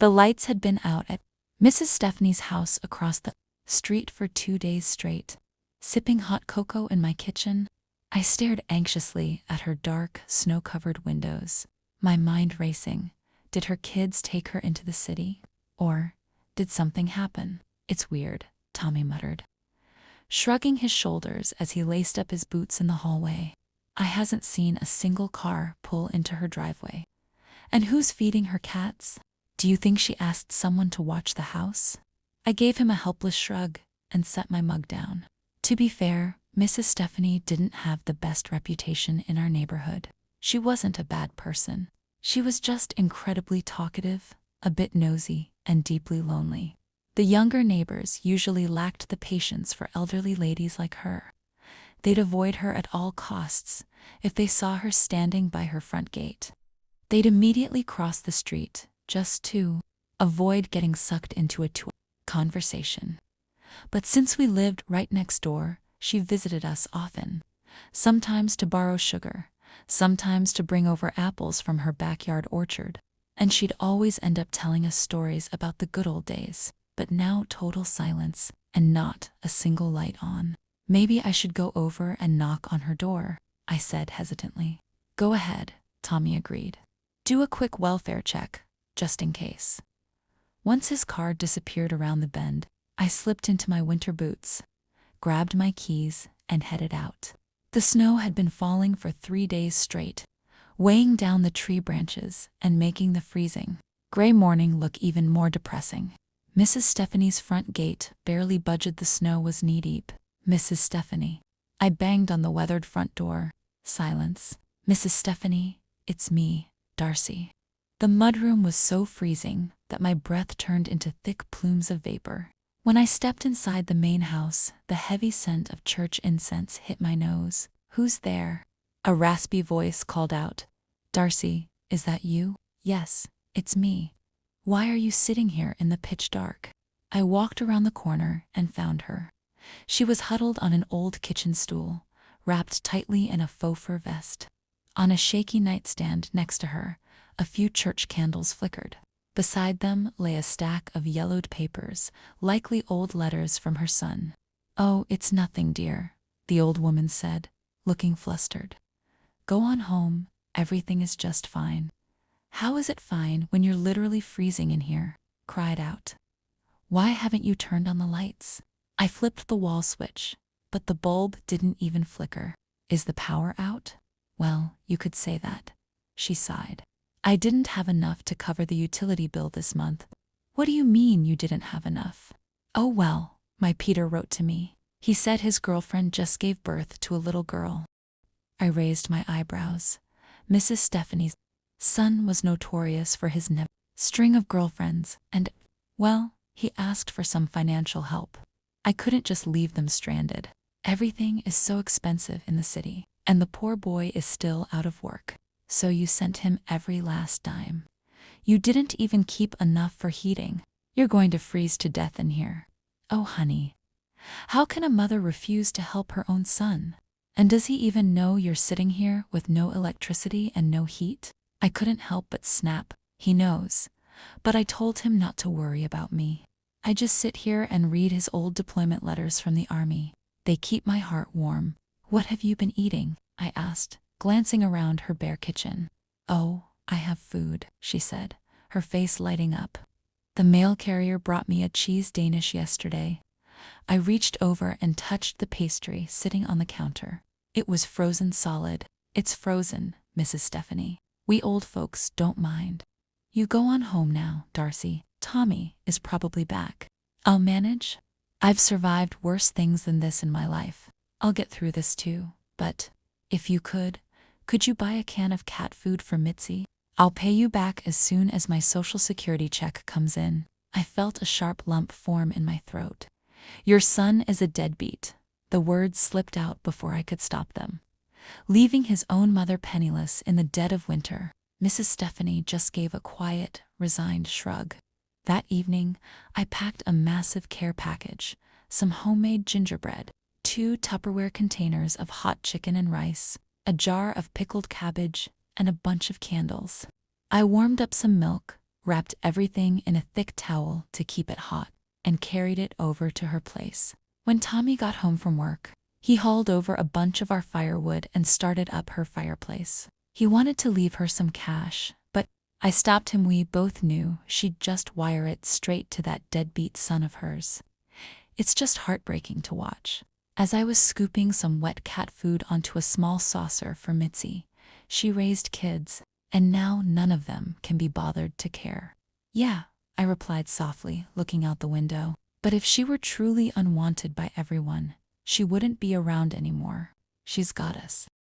The lights had been out at Mrs. Stephanie's house across the street for 2 days straight. Sipping hot cocoa in my kitchen, I stared anxiously at her dark, snow-covered windows, my mind racing. Did her kids take her into the city? Or did something happen? It's weird, Tommy muttered, shrugging his shoulders as he laced up his boots in the hallway. I hasn't seen a single car pull into her driveway. And who's feeding her cats? Do you think she asked someone to watch the house? I gave him a helpless shrug and set my mug down. To be fair, Mrs. Stephanie didn't have the best reputation in our neighborhood. She wasn't a bad person. She was just incredibly talkative, a bit nosy, and deeply lonely. The younger neighbors usually lacked the patience for elderly ladies like her. They'd avoid her at all costs if they saw her standing by her front gate. They'd immediately cross the street just to avoid getting sucked into a conversation. But since we lived right next door, she visited us often, sometimes to borrow sugar, sometimes to bring over apples from her backyard orchard, and she'd always end up telling us stories about the good old days. But now total silence, and not a single light on. Maybe I should go over and knock on her door, I said hesitantly. Go ahead, Tommy agreed. Do a quick welfare check, just in case. Once his car disappeared around the bend, I slipped into my winter boots, grabbed my keys, and headed out. The snow had been falling for 3 days straight, weighing down the tree branches and making the freezing gray morning look even more depressing. Mrs. Stephanie's front gate barely budged. The snow was knee-deep. Mrs. Stephanie. I banged on the weathered front door. Silence. Mrs. Stephanie, it's me, Darcy. The mudroom was so freezing that my breath turned into thick plumes of vapor. When I stepped inside the main house, the heavy scent of church incense hit my nose. Who's there? A raspy voice called out. Darcy, is that you? Yes, it's me. Why are you sitting here in the pitch dark? I walked around the corner and found her. She was huddled on an old kitchen stool, wrapped tightly in a faux fur vest. On a shaky nightstand next to her, a few church candles flickered. Beside them lay a stack of yellowed papers, likely old letters from her son. Oh, it's nothing, dear, the old woman said, looking flustered. Go on home, everything is just fine. How is it fine when you're literally freezing in here? Cried out. Why haven't you turned on the lights? I flipped the wall switch, but the bulb didn't even flicker. Is the power out? Well, you could say that. She sighed. I didn't have enough to cover the utility bill this month. What do you mean you didn't have enough? Oh well, my Peter wrote to me. He said his girlfriend just gave birth to a little girl. I raised my eyebrows. Mrs. Stephanie's son was notorious for his string of girlfriends, and, well, he asked for some financial help. I couldn't just leave them stranded. Everything is so expensive in the city, and the poor boy is still out of work. So you sent him every last dime. You didn't even keep enough for heating. You're going to freeze to death in here. Oh, honey. How can a mother refuse to help her own son? And does he even know you're sitting here with no electricity and no heat? I couldn't help but snap. He knows. But I told him not to worry about me. I just sit here and read his old deployment letters from the army. They keep my heart warm. What have you been eating? I asked, glancing around her bare kitchen. Oh, I have food, she said, her face lighting up. The mail carrier brought me a cheese Danish yesterday. I reached over and touched the pastry sitting on the counter. It was frozen solid. It's frozen, Mrs. Stephanie. We old folks don't mind. You go on home now, Darcy. Tommy is probably back. I'll manage. I've survived worse things than this in my life. I'll get through this too. But, if you could you buy a can of cat food for Mitzi? I'll pay you back as soon as my Social Security check comes in. I felt a sharp lump form in my throat. Your son is a deadbeat. The words slipped out before I could stop them. Leaving his own mother penniless in the dead of winter. Mrs. Stephanie just gave a quiet, resigned shrug. That evening, I packed a massive care package, some homemade gingerbread, 2 Tupperware containers of hot chicken and rice, a jar of pickled cabbage, and a bunch of candles. I warmed up some milk, wrapped everything in a thick towel to keep it hot, and carried it over to her place. When Tommy got home from work, he hauled over a bunch of our firewood and started up her fireplace. He wanted to leave her some cash, but I stopped him. We both knew she'd just wire it straight to that deadbeat son of hers. It's just heartbreaking to watch. As I was scooping some wet cat food onto a small saucer for Mitzi, she raised kids, and now none of them can be bothered to care. Yeah, I replied softly, looking out the window. But if she were truly unwanted by everyone, she wouldn't be around anymore. She's got us.